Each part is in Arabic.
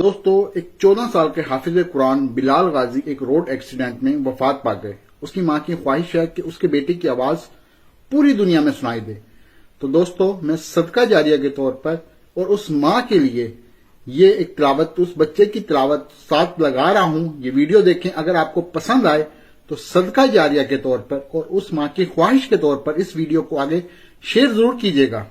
दोस्तों, एक 14 साल के हाफिज कुरान बिलाल गाजी एक रोड एक्सीडेंट में वफात पा गए। उसकी मां की ख्वाहिश है कि उसके बेटे की आवाज पूरी दुनिया में सुनाई दे। तो दोस्तों, मैं सदका जारिया के तौर पर और उस मां के लिए ये एक तिलावत, उस बच्चे की तिलावत साथ लगा रहा हूं। ये वीडियो देखें, अगर आपको पसंद आए तो सदका जारिया के तौर पर और उस मां की ख्वाहिश के तौर पर इस वीडियो को आगे शेयर जरूर कीजिएगा।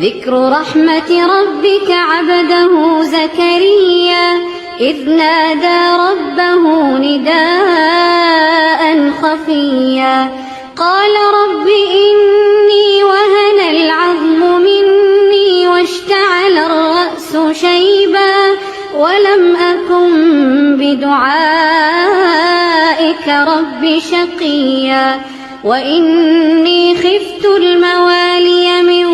ذكر رحمة ربك عبده زكريا إذ نادى ربه نداء خفيا قال رب إني وهن العظم مني واشتعل الرأس شيبا ولم أكن بدعائك رب شقيا وإني خفت الموالي من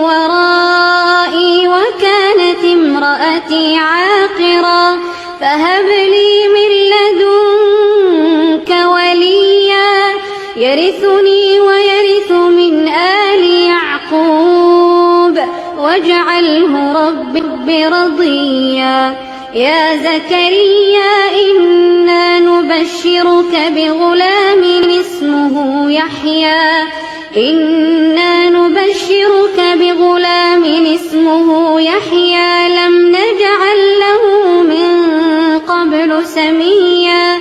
ورائي وكانت امرأتي عاقرا فهب لي من لدنك وليا يرثني ويرث من آل يعقوب واجعله رب رضيا يا زكريا إنا نبشرك بغلام اسمه يحيى إنا نبشرك بغلام اسمه يحيى لم نجعل له من قبل سميا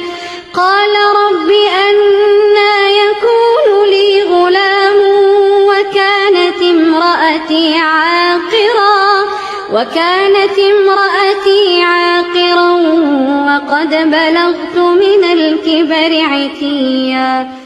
قال رب أنى يكون لي غلام وكانت امرأتي عاقرا وقد بلغت من الكبر عتيا